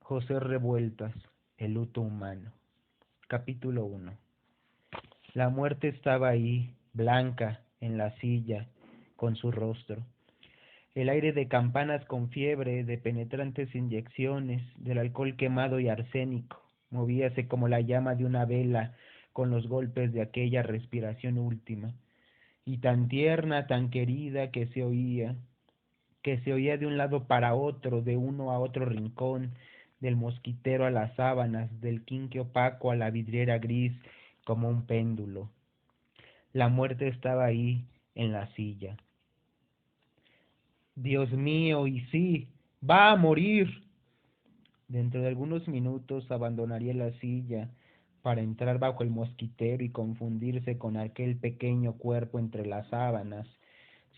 José Revueltas, el luto humano. Capítulo 1. La muerte estaba ahí, blanca, en la silla, con su rostro. El aire de campanas con fiebre, de penetrantes inyecciones, del alcohol quemado y arsénico, movíase como la llama de una vela con los golpes de aquella respiración última, y tan tierna, tan querida que se oía de un lado para otro, de uno a otro rincón, del mosquitero a las sábanas, del quinque opaco a la vidriera gris, como un péndulo. La muerte estaba ahí, en la silla. Dios mío, y sí, va a morir. Dentro de algunos minutos abandonaría la silla para entrar bajo el mosquitero y confundirse con aquel pequeño cuerpo entre las sábanas,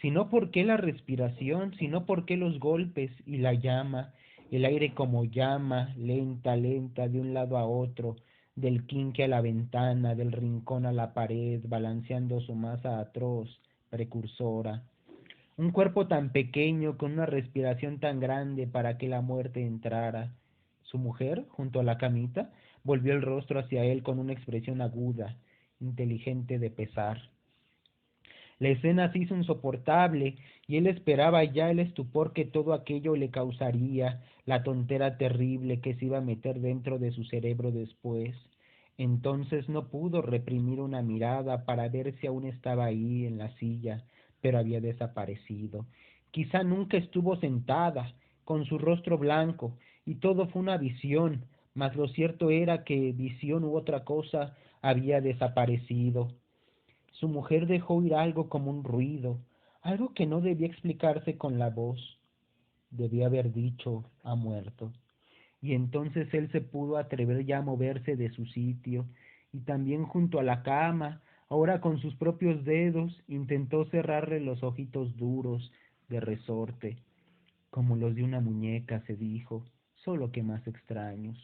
sino porque la respiración, sino porque los golpes y la llama, el aire como llama, lenta, lenta, de un lado a otro, del quinque a la ventana, del rincón a la pared, balanceando su masa atroz, precursora. Un cuerpo tan pequeño, con una respiración tan grande para que la muerte entrara. Su mujer, junto a la camita, volvió el rostro hacia él con una expresión aguda, inteligente de pesar. La escena se hizo insoportable y él esperaba ya el estupor que todo aquello le causaría, la tontera terrible que se iba a meter dentro de su cerebro después. Entonces no pudo reprimir una mirada para ver si aún estaba ahí en la silla, pero había desaparecido. Quizá nunca estuvo sentada, con su rostro blanco, y todo fue una visión, mas lo cierto era que visión u otra cosa había desaparecido. Su mujer dejó oír algo como un ruido, algo que no debía explicarse con la voz. Debía haber dicho, ha muerto. Y entonces él se pudo atrever ya a moverse de su sitio, y también junto a la cama, ahora con sus propios dedos, intentó cerrarle los ojitos duros, de resorte, como los de una muñeca, se dijo, solo que más extraños.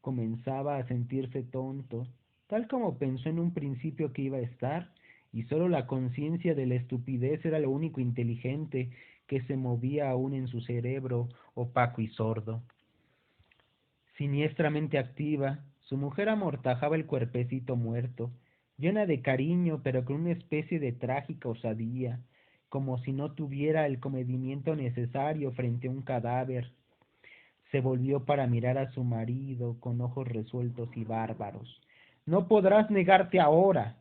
Comenzaba a sentirse tonto, tal como pensó en un principio que iba a estar, y sólo la conciencia de la estupidez era lo único inteligente que se movía aún en su cerebro opaco y sordo. Siniestramente activa, su mujer amortajaba el cuerpecito muerto, llena de cariño, pero con una especie de trágica osadía, como si no tuviera el comedimiento necesario frente a un cadáver. Se volvió para mirar a su marido con ojos resueltos y bárbaros. No podrás negarte ahora.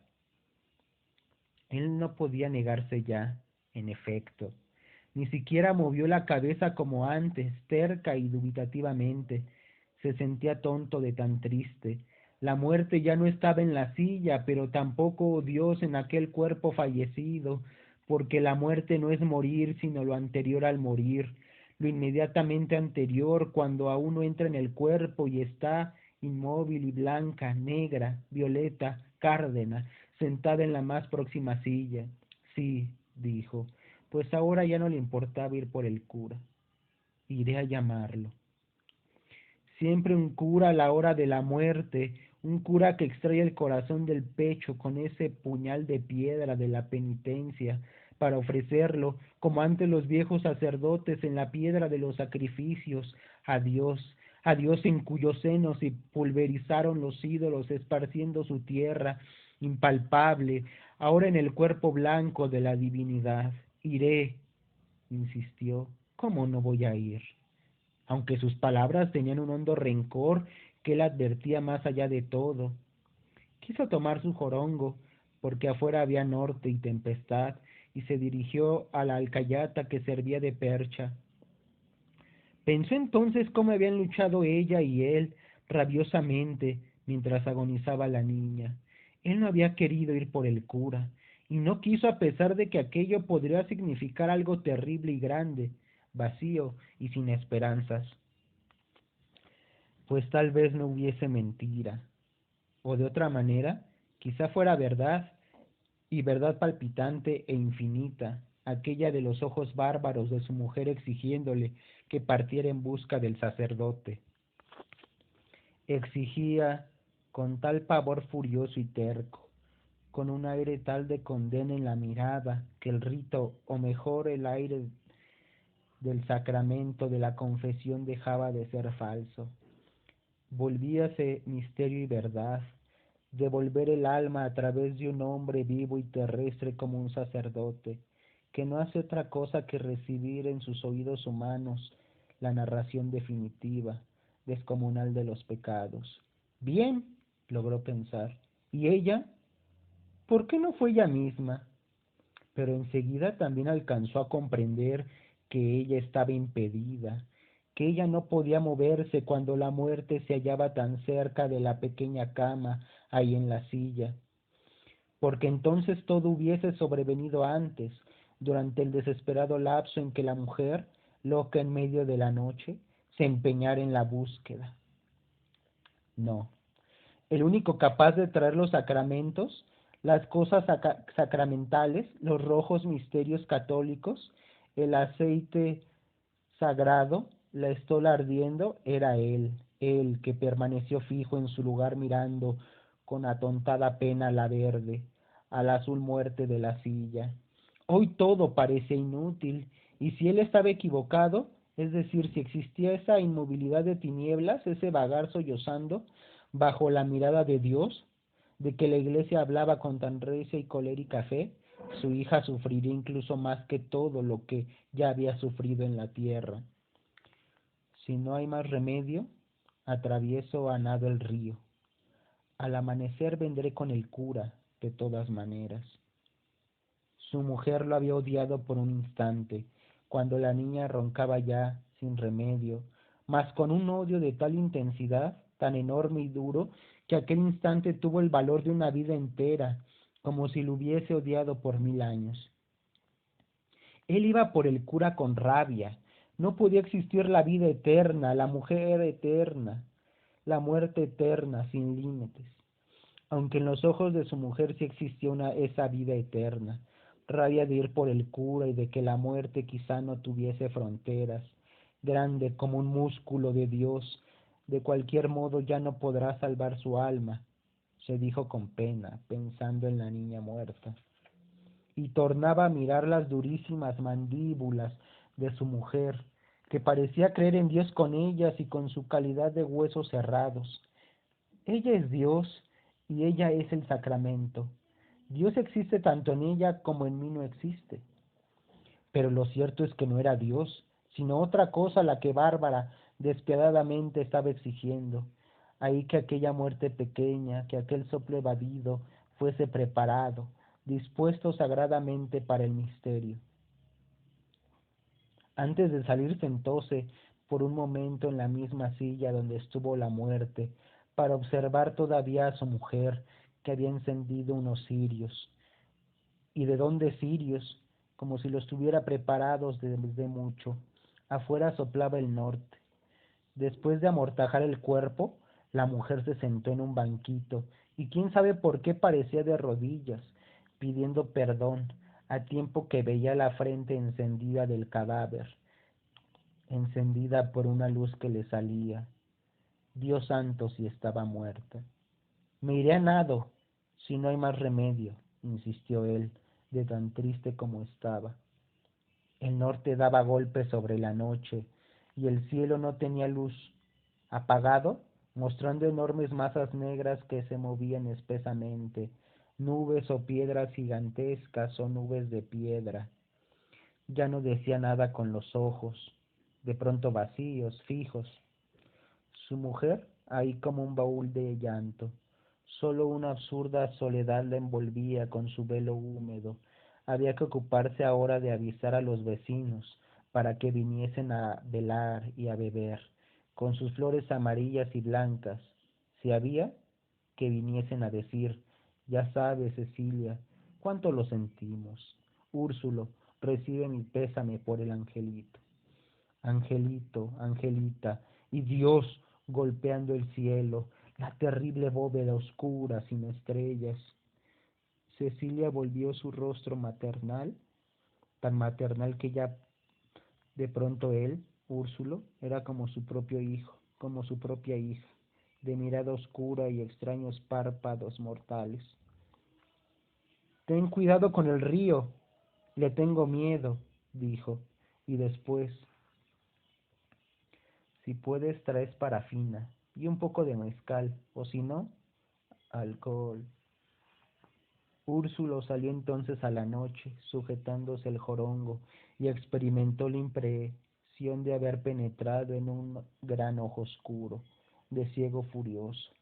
Él no podía negarse ya, en efecto. Ni siquiera movió la cabeza como antes, terca y dubitativamente. Se sentía tonto de tan triste. La muerte ya no estaba en la silla, pero tampoco Dios en aquel cuerpo fallecido, porque la muerte no es morir, sino lo anterior al morir, lo inmediatamente anterior, cuando a uno entra en el cuerpo y está inmóvil y blanca, negra, violeta, cárdena, sentada en la más próxima silla. Sí, dijo, pues ahora ya no le importaba ir por el cura. Iré a llamarlo. Siempre un cura a la hora de la muerte, un cura que extrae el corazón del pecho con ese puñal de piedra de la penitencia, para ofrecerlo, como antes los viejos sacerdotes en la piedra de los sacrificios, a Dios en cuyos senos se pulverizaron los ídolos, esparciendo su tierra impalpable, ahora en el cuerpo blanco de la divinidad. Iré, insistió, ¿cómo no voy a ir? Aunque sus palabras tenían un hondo rencor que él advertía más allá de todo. Quiso tomar su jorongo, porque afuera había norte y tempestad, y se dirigió a la alcayata que servía de percha. Pensó entonces cómo habían luchado ella y él rabiosamente mientras agonizaba la niña. Él no había querido ir por el cura, y no quiso a pesar de que aquello podría significar algo terrible y grande, vacío y sin esperanzas. Pues tal vez no hubiese mentira, o de otra manera, quizá fuera verdad, y verdad palpitante e infinita, aquella de los ojos bárbaros de su mujer exigiéndole que partiera en busca del sacerdote. Exigía con tal pavor furioso y terco, con un aire tal de condena en la mirada, que el rito, o mejor el aire del sacramento de la confesión dejaba de ser falso. Volvíase misterio y verdad, devolver el alma a través de un hombre vivo y terrestre como un sacerdote, que no hace otra cosa que recibir en sus oídos humanos la narración definitiva, descomunal de los pecados. Bien, logró pensar. ¿Y ella? ¿Por qué no fue ella misma? Pero enseguida también alcanzó a comprender que ella estaba impedida, que ella no podía moverse cuando la muerte se hallaba tan cerca de la pequeña cama ahí en la silla, porque entonces todo hubiese sobrevenido antes, durante el desesperado lapso en que la mujer, loca en medio de la noche, se empeñara en la búsqueda. No, el único capaz de traer los sacramentos, las cosas sacramentales, los rojos misterios católicos, el aceite sagrado, la estola ardiendo, era él que permaneció fijo en su lugar mirando con atontada pena la verde, al azul muerte de la silla. Hoy todo parece inútil, y si él estaba equivocado, es decir, si existía esa inmovilidad de tinieblas, ese vagar sollozando, bajo la mirada de Dios, de que la iglesia hablaba con tan recia y colérica fe, su hija sufriría incluso más que todo lo que ya había sufrido en la tierra. Si no hay más remedio, atravieso a nado el río. Al amanecer vendré con el cura, de todas maneras. Su mujer lo había odiado por un instante, cuando la niña roncaba ya sin remedio, mas con un odio de tal intensidad, tan enorme y duro, que aquel instante tuvo el valor de una vida entera, como si lo hubiese odiado por 1000 años. Él iba por el cura con rabia. No podía existir la vida eterna, la mujer eterna, la muerte eterna, sin límites. Aunque en los ojos de su mujer sí existía esa vida eterna, rabia de ir por el cura y de que la muerte quizá no tuviese fronteras, grande como un músculo de Dios, de cualquier modo ya no podrá salvar su alma, se dijo con pena, pensando en la niña muerta, y tornaba a mirar las durísimas mandíbulas de su mujer, que parecía creer en Dios con ellas y con su calidad de huesos cerrados. Ella es Dios y ella es el sacramento. Dios existe tanto en ella como en mí no existe. Pero lo cierto es que no era Dios, sino otra cosa la que Bárbara despiadadamente estaba exigiendo. Ahí que aquella muerte pequeña, que aquel soplo evadido fuese preparado, dispuesto sagradamente para el misterio. Antes de salir sentóse por un momento en la misma silla donde estuvo la muerte, para observar todavía a su mujer, que había encendido unos cirios. ¿Y de dónde cirios? Como si los tuviera preparados desde mucho. Afuera soplaba el norte. Después de amortajar el cuerpo, la mujer se sentó en un banquito, y quién sabe por qué parecía de rodillas, pidiendo perdón, a tiempo que veía la frente encendida del cadáver, encendida por una luz que le salía. Dios santo, si estaba muerta. Me iré a nado, si no hay más remedio, insistió él, de tan triste como estaba. El norte daba golpes sobre la noche, y el cielo no tenía luz, apagado, mostrando enormes masas negras que se movían espesamente, nubes o piedras gigantescas o nubes de piedra. Ya no decía nada con los ojos, de pronto vacíos, fijos. Su mujer, ahí como un baúl de llanto. Solo una absurda soledad la envolvía con su velo húmedo. Había que ocuparse ahora de avisar a los vecinos para que viniesen a velar y a beber, con sus flores amarillas y blancas. Si había, que viniesen a decir, ya sabes, Cecilia, cuánto lo sentimos. Úrsulo, recibe mi pésame por el angelito. Angelito, Angelita, y Dios golpeando el cielo, la terrible bóveda oscura sin estrellas. Cecilia volvió su rostro maternal, tan maternal que ya de pronto él, Úrsulo, era como su propio hijo, como su propia hija, de mirada oscura y extraños párpados mortales. Ten cuidado con el río, le tengo miedo, dijo, y después, Si puedes, traes parafina y un poco de mezcal, o si no, alcohol. Úrsulo salió entonces a la noche, sujetándose el jorongo, y experimentó la impresión de haber penetrado en un gran ojo oscuro, de ciego furioso.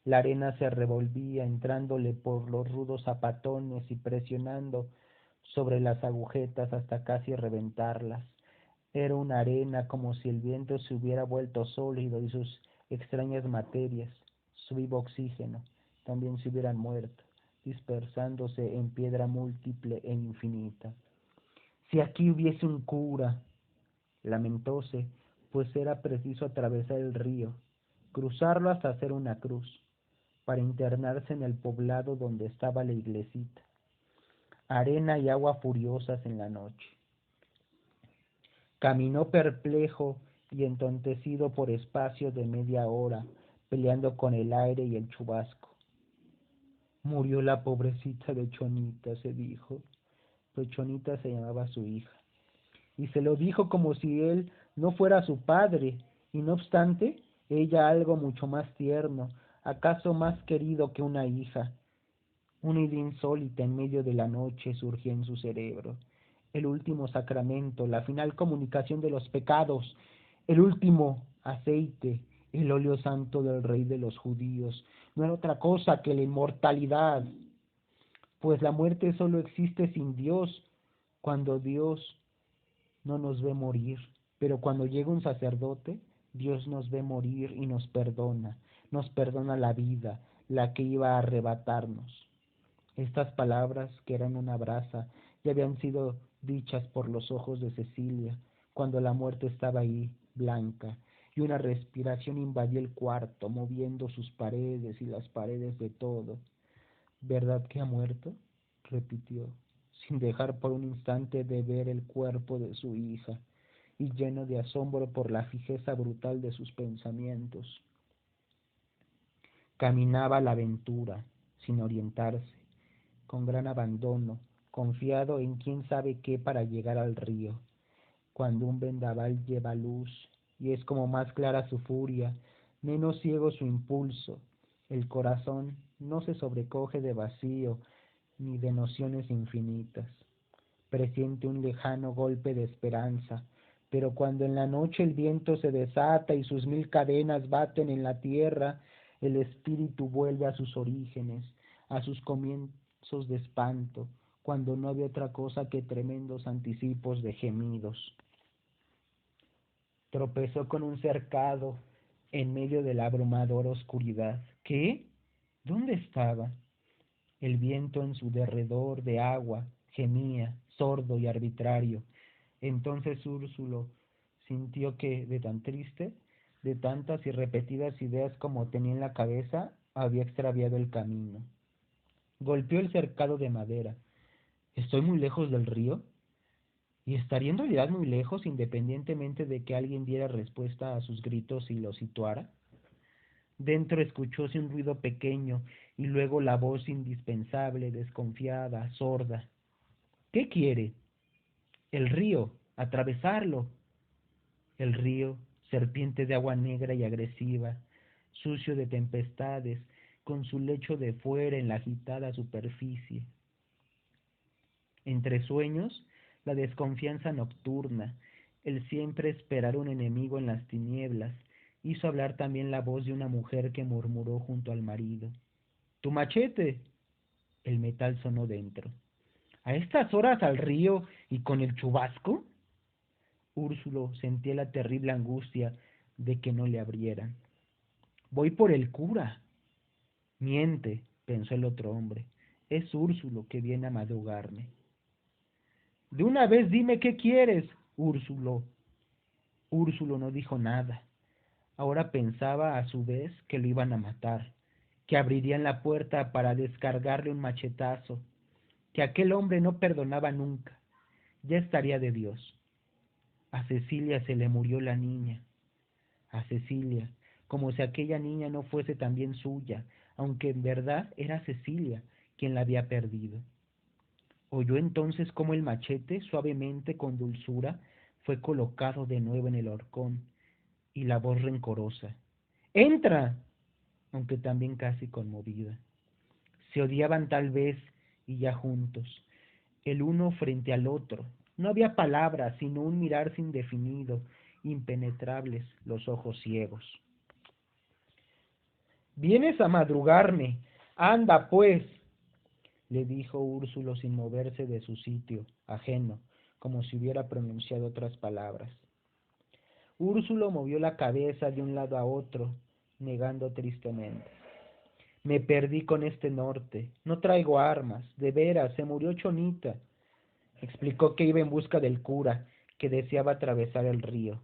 La arena se revolvía, entrándole por los rudos zapatones y presionando sobre las agujetas hasta casi reventarlas. Era una arena como si el viento se hubiera vuelto sólido y sus extrañas materias, su vivo oxígeno, también se hubieran muerto, dispersándose en piedra múltiple e infinita. Si aquí hubiese un cura, lamentóse, pues era preciso atravesar el río, cruzarlo hasta hacer una cruz, para internarse en el poblado donde estaba la iglesita. Arena y agua furiosas en la noche. Caminó perplejo y entontecido por espacio de media hora, peleando con el aire y el chubasco. Murió la pobrecita de Chonita, se dijo, pues Chonita se llamaba su hija, y se lo dijo como si él no fuera su padre, y no obstante, ella algo mucho más tierno, acaso más querido que una hija. Una idea insólita en medio de la noche surgió en su cerebro. El último sacramento, la final comunicación de los pecados, el último aceite, el óleo santo del rey de los judíos, no era otra cosa que la inmortalidad, pues la muerte solo existe sin Dios, cuando Dios no nos ve morir, pero cuando llega un sacerdote, Dios nos ve morir y nos perdona la vida, la que iba a arrebatarnos. Estas palabras, que eran una brasa, ya habían sido dichas por los ojos de Cecilia, cuando la muerte estaba ahí, blanca, y una respiración invadía el cuarto, moviendo sus paredes y las paredes de todo. ¿Verdad que ha muerto?, repitió, sin dejar por un instante de ver el cuerpo de su hija, y lleno de asombro por la fijeza brutal de sus pensamientos. Caminaba a la aventura, sin orientarse, con gran abandono, confiado en quién sabe qué para llegar al río, cuando un vendaval lleva luz, y es como más clara su furia, menos ciego su impulso. El corazón no se sobrecoge de vacío ni de nociones infinitas. Presiente un lejano golpe de esperanza, pero cuando en la noche el viento se desata y sus mil cadenas baten en la tierra, el espíritu vuelve a sus orígenes, a sus comienzos de espanto, cuando no había otra cosa que tremendos anticipos de gemidos. Tropezó con un cercado en medio de la abrumadora oscuridad. ¿Qué? ¿Dónde estaba? El viento en su derredor de agua gemía, sordo y arbitrario. Entonces Úrsulo sintió que, de tan triste, de tantas y repetidas ideas como tenía en la cabeza, había extraviado el camino. Golpeó el cercado de madera. ¿Estoy muy lejos del río? Y estaría en realidad muy lejos, independientemente de que alguien diera respuesta a sus gritos y lo situara. Dentro escuchóse un ruido pequeño y luego la voz indispensable, desconfiada, sorda. ¿Qué quiere? El río, atravesarlo. El río, serpiente de agua negra y agresiva, sucio de tempestades, con su lecho de fuera en la agitada superficie. Entre sueños, la desconfianza nocturna, el siempre esperar un enemigo en las tinieblas, hizo hablar también la voz de una mujer que murmuró junto al marido. ¡Tu machete! El metal sonó dentro. ¿A estas horas al río y con el chubasco? Úrsulo sentía la terrible angustia de que no le abrieran. Voy por el cura. Miente, pensó el otro hombre. Es Úrsulo que viene a madrugarme. De una vez dime qué quieres, Úrsulo. Úrsulo no dijo nada. Ahora pensaba a su vez que lo iban a matar, que abrirían la puerta para descargarle un machetazo, que aquel hombre no perdonaba nunca. Ya estaría de Dios. A Cecilia se le murió la niña. A Cecilia, como si aquella niña no fuese también suya, aunque en verdad era Cecilia quien la había perdido. Oyó entonces cómo el machete, suavemente, con dulzura, fue colocado de nuevo en el horcón, y la voz rencorosa. ¡Entra! Aunque también casi conmovida. Se odiaban tal vez y ya juntos, el uno frente al otro. No había palabras, sino un mirarse indefinido, impenetrables los ojos ciegos. Vienes a madrugarme. Anda, pues, le dijo Úrsulo sin moverse de su sitio, ajeno, como si hubiera pronunciado otras palabras. Úrsulo movió la cabeza de un lado a otro, negando tristemente. Me perdí con este norte, no traigo armas, de veras, se murió Chonita. Explicó que iba en busca del cura, que deseaba atravesar el río.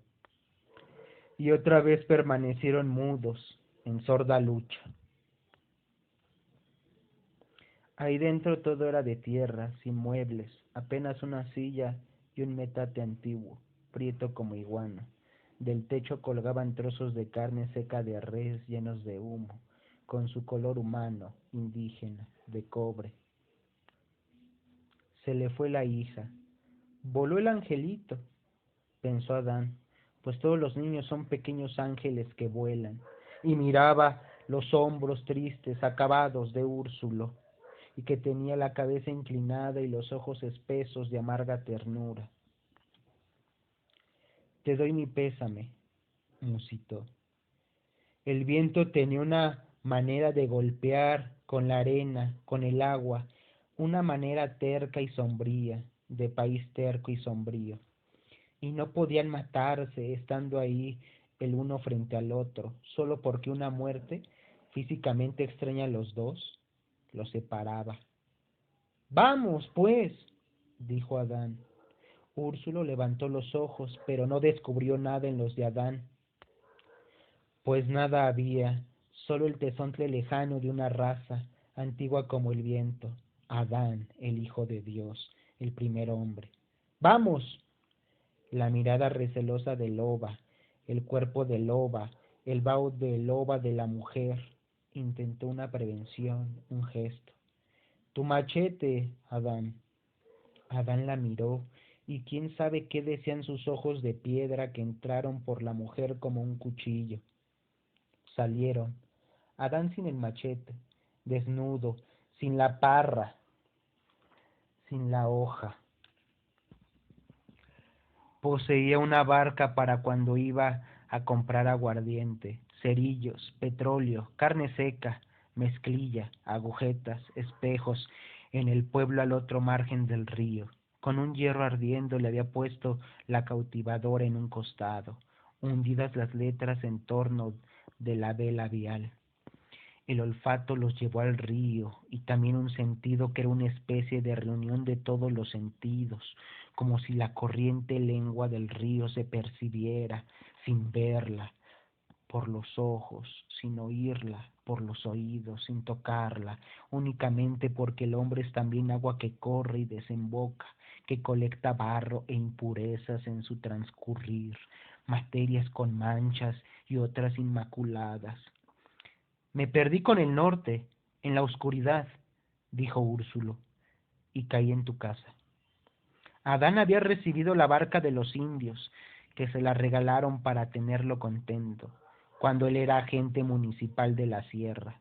Y otra vez permanecieron mudos, en sorda lucha. Ahí dentro todo era de tierra, sin muebles, apenas una silla y un metate antiguo, prieto como iguana. Del techo colgaban trozos de carne seca de res llenos de humo, con su color humano, indígena, de cobre. Se le fue la hija. Voló el angelito, pensó Adán, pues todos los niños son pequeños ángeles que vuelan, y miraba los hombros tristes, acabados de Úrsulo, y que tenía la cabeza inclinada y los ojos espesos de amarga ternura. Te doy mi pésame, musitó. El viento tenía una manera de golpear con la arena, con el agua, una manera terca y sombría, de país terco y sombrío. Y no podían matarse estando ahí el uno frente al otro, solo porque una muerte físicamente extraña a los dos los separaba. Vamos, pues, dijo Adán. Úrsulo levantó los ojos, pero no descubrió nada en los de Adán, pues nada había, solo el tezontle lejano de una raza, antigua como el viento, Adán, el Hijo de Dios, el primer hombre. ¡Vamos! La mirada recelosa de loba, el cuerpo de loba, el vaho de loba de la mujer, intentó una prevención, un gesto. Tu machete, Adán. Adán la miró, y quién sabe qué decían sus ojos de piedra que entraron por la mujer como un cuchillo. Salieron. Adán sin el machete, desnudo, sin la parra, sin la hoja. Poseía una barca para cuando iba a comprar aguardiente, cerillos, petróleo, carne seca, mezclilla, agujetas, espejos, en el pueblo al otro margen del río. Con un hierro ardiendo le había puesto la cautivadora en un costado, hundidas las letras en torno de la vela vial. El olfato los llevó al río y también un sentido que era una especie de reunión de todos los sentidos, como si la corriente lengua del río se percibiera sin verla por los ojos, sin oírla por los oídos, sin tocarla, únicamente porque el hombre es también agua que corre y desemboca, que colecta barro e impurezas en su transcurrir, materias con manchas y otras inmaculadas. Me perdí con el norte, en la oscuridad, dijo Úrsulo, y caí en tu casa. Adán había recibido la barca de los indios, que se la regalaron para tenerlo contento, cuando él era agente municipal de la sierra.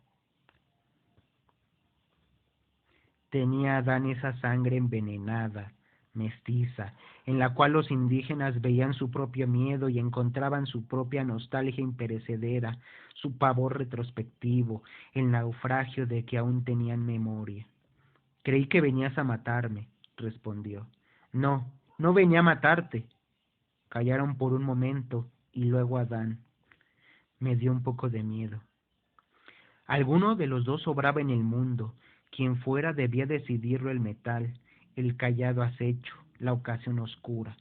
Tenía Adán esa sangre envenenada, mestiza, en la cual los indígenas veían su propio miedo y encontraban su propia nostalgia imperecedera, su pavor retrospectivo, el naufragio de que aún tenían memoria. Creí que venías a matarme, respondió. No, no venía a matarte. Callaron por un momento y luego Adán. Me dio un poco de miedo. Alguno de los dos sobraba en el mundo. Quien fuera debía decidirlo el metal, el callado acecho, la ocasión oscura.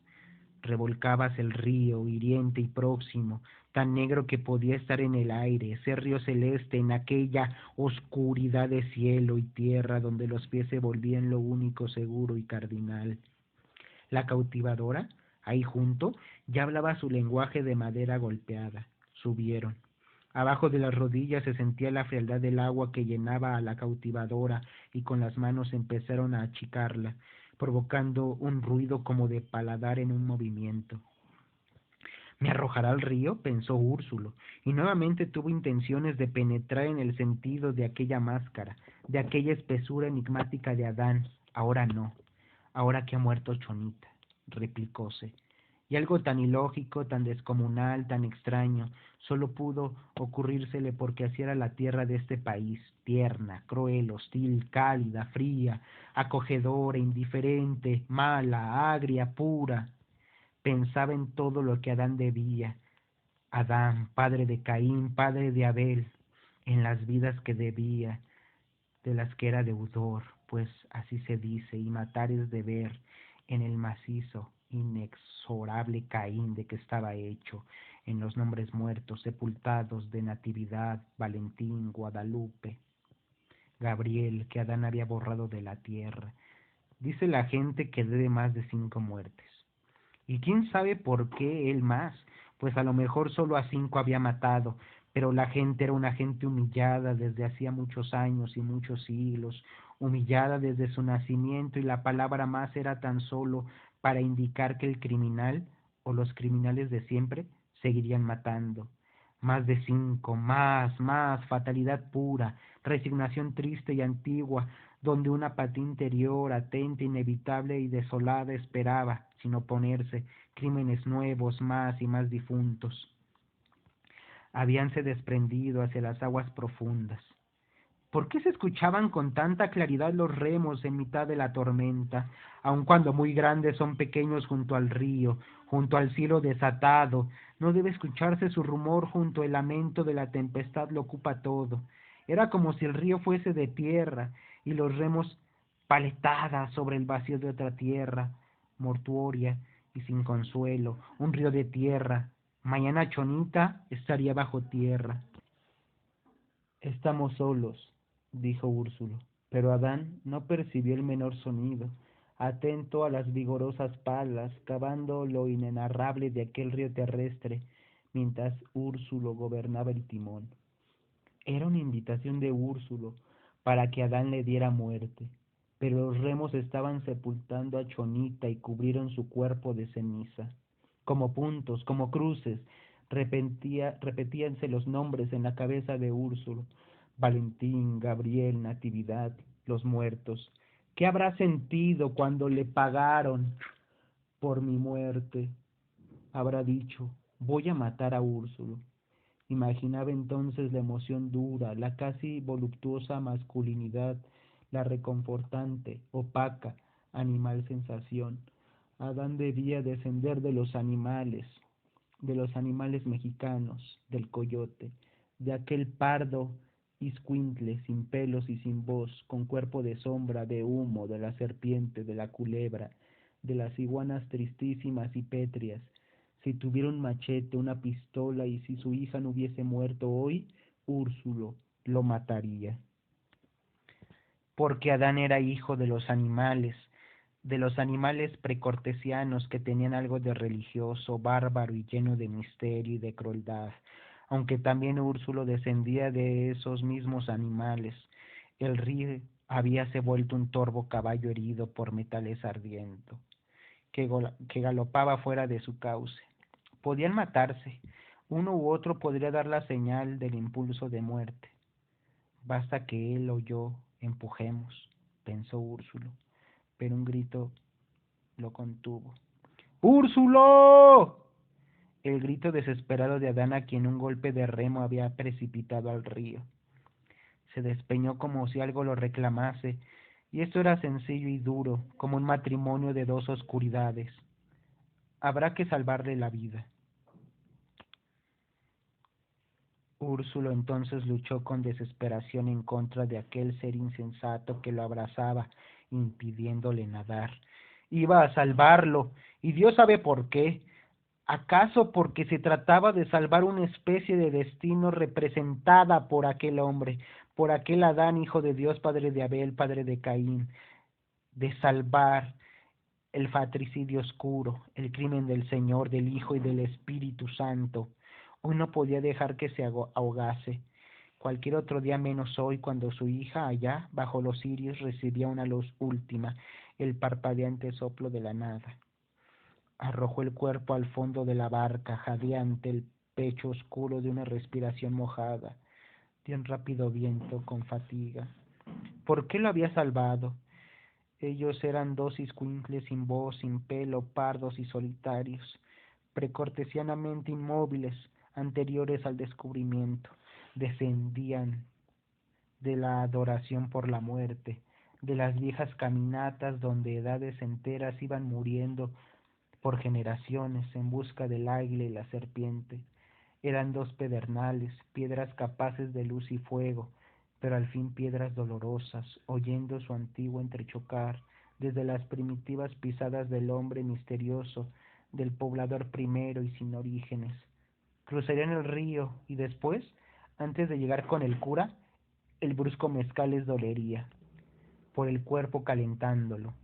Revolcabas el río, hiriente y próximo, tan negro que podía estar en el aire, ese río celeste en aquella oscuridad de cielo y tierra donde los pies se volvían lo único seguro y cardinal. La cautivadora, ahí junto, ya hablaba su lenguaje de madera golpeada. Subieron. Abajo de las rodillas se sentía la frialdad del agua que llenaba a la cautivadora y con las manos empezaron a achicarla, provocando un ruido como de paladar en un movimiento. ¿Me arrojará al río?, pensó Úrsulo, y nuevamente tuvo intenciones de penetrar en el sentido de aquella máscara, de aquella espesura enigmática de Adán. Ahora no, ahora que ha muerto Chonita, replicóse. Y algo tan ilógico, tan descomunal, tan extraño, solo pudo ocurrírsele porque así era la tierra de este país, tierna, cruel, hostil, cálida, fría, acogedora, indiferente, mala, agria, pura. Pensaba en todo lo que Adán debía, Adán, padre de Caín, padre de Abel, en las vidas que debía, de las que era deudor, pues así se dice, y matar es deber, en el macizo, inexorable Caín de que estaba hecho, en los nombres muertos, sepultados de Natividad, Valentín, Guadalupe, Gabriel, que Adán había borrado de la tierra. Dice la gente que debe más de 5 muertes. Y quién sabe por qué él más, pues a lo mejor solo a 5 había matado, pero la gente era una gente humillada desde hacía muchos años y muchos siglos, humillada desde su nacimiento, y la palabra más era tan solo para indicar que el criminal o los criminales de siempre seguirían matando. Más de 5, más, fatalidad pura, resignación triste y antigua, donde una apatía interior, atenta, inevitable y desolada esperaba, sin oponerse, crímenes nuevos, más y más difuntos. Habíanse desprendido hacia las aguas profundas. ¿Por qué se escuchaban con tanta claridad los remos en mitad de la tormenta, aun cuando muy grandes son pequeños junto al río, junto al cielo desatado? No debe escucharse su rumor junto el lamento de la tempestad lo ocupa todo. Era como si el río fuese de tierra y los remos paletadas sobre el vacío de otra tierra, mortuoria y sin consuelo, un río de tierra. Mañana Chonita estaría bajo tierra. Estamos solos, dijo Úrsulo, pero Adán no percibió el menor sonido, atento a las vigorosas palas, cavando lo inenarrable de aquel río terrestre, mientras Úrsulo gobernaba el timón. Era una invitación de Úrsulo para que Adán le diera muerte, pero los remos estaban sepultando a Chonita y cubrieron su cuerpo de ceniza. Como puntos, como cruces, repetíanse los nombres en la cabeza de Úrsulo: Valentín, Gabriel, Natividad, los muertos. ¿Qué habrá sentido cuando le pagaron por mi muerte? Habrá dicho: voy a matar a Úrsulo. Imaginaba entonces la emoción dura, la casi voluptuosa masculinidad, la reconfortante, opaca, animal sensación. Adán debía descender de los animales mexicanos, del coyote, de aquel pardo iscuintle sin pelos y sin voz, con cuerpo de sombra, de humo, de la serpiente, de la culebra, de las iguanas tristísimas y pétreas. Si tuviera un machete, una pistola, y si su hija no hubiese muerto hoy, Úrsulo lo mataría. Porque Adán era hijo de los animales precortesianos que tenían algo de religioso, bárbaro y lleno de misterio y de crueldad, aunque también Úrsulo descendía de esos mismos animales. El río habíase vuelto un torvo caballo herido por metales ardiendo, que galopaba fuera de su cauce. Podían matarse, uno u otro podría dar la señal del impulso de muerte. Basta que él o yo empujemos, pensó Úrsulo, pero un grito lo contuvo. ¡Úrsulo! El grito desesperado de Adán, a quien un golpe de remo había precipitado al río. Se despeñó como si algo lo reclamase, y esto era sencillo y duro, como un matrimonio de dos oscuridades. Habrá que salvarle la vida. Úrsulo entonces luchó con desesperación en contra de aquel ser insensato que lo abrazaba, impidiéndole nadar. Iba a salvarlo, y Dios sabe por qué. ¿Acaso porque se trataba de salvar una especie de destino representada por aquel hombre, por aquel Adán, hijo de Dios, padre de Abel, padre de Caín, de salvar el fratricidio oscuro, el crimen del Señor, del Hijo y del Espíritu Santo? Hoy no podía dejar que se ahogase. Cualquier otro día menos hoy, cuando su hija allá, bajo los cirios, recibía una luz última, el parpadeante soplo de la nada. Arrojó el cuerpo al fondo de la barca, jadeante, el pecho oscuro de una respiración mojada, de un rápido viento con fatiga. ¿Por qué lo había salvado? Ellos eran dos iscuincles sin voz, sin pelo, pardos y solitarios, precortesianamente inmóviles, anteriores al descubrimiento. Descendían de la adoración por la muerte, de las viejas caminatas donde edades enteras iban muriendo por generaciones en busca del águila y la serpiente. Eran dos pedernales, piedras capaces de luz y fuego, pero al fin piedras dolorosas, oyendo su antiguo entrechocar desde las primitivas pisadas del hombre misterioso, del poblador primero y sin orígenes. Cruzarían el río y después, antes de llegar con el cura, el brusco mezcal les dolería, por el cuerpo calentándolo.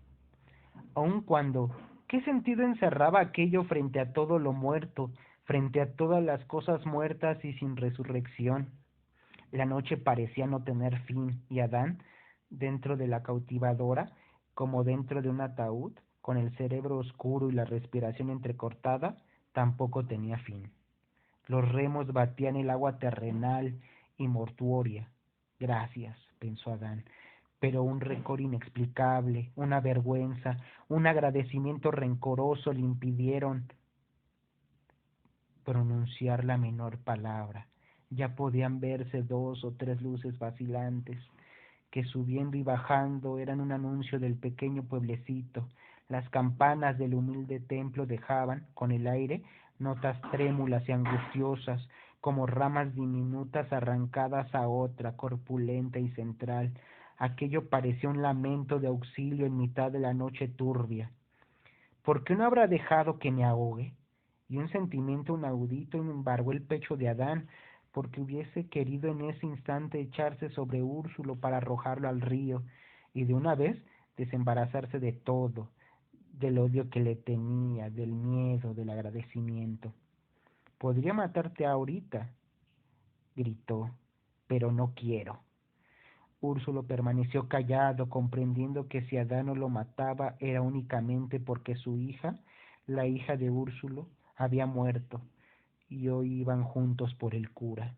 Aun cuando, ¿qué sentido encerraba aquello frente a todo lo muerto, frente a todas las cosas muertas y sin resurrección? La noche parecía no tener fin, y Adán, dentro de la cautivadora, como dentro de un ataúd, con el cerebro oscuro y la respiración entrecortada, tampoco tenía fin. Los remos batían el agua terrenal y mortuoria. Gracias, pensó Adán, pero un récord inexplicable, una vergüenza, un agradecimiento rencoroso le impidieron pronunciar la menor palabra. Ya podían verse dos o tres luces vacilantes, que subiendo y bajando eran un anuncio del pequeño pueblecito. Las campanas del humilde templo dejaban, con el aire, notas trémulas y angustiosas, como ramas diminutas arrancadas a otra, corpulenta y central. Aquello parecía un lamento de auxilio en mitad de la noche turbia. ¿Por qué no habrá dejado que me ahogue? Y un sentimiento inaudito embargó el pecho de Adán, porque hubiese querido en ese instante echarse sobre Úrsulo para arrojarlo al río, y de una vez desembarazarse de todo, del odio que le tenía, del miedo, del agradecimiento. Podría matarte ahorita, gritó, pero no quiero. Úrsulo permaneció callado, comprendiendo que si Adán no lo mataba era únicamente porque su hija, la hija de Úrsulo, había muerto, y hoy iban juntos por el cura.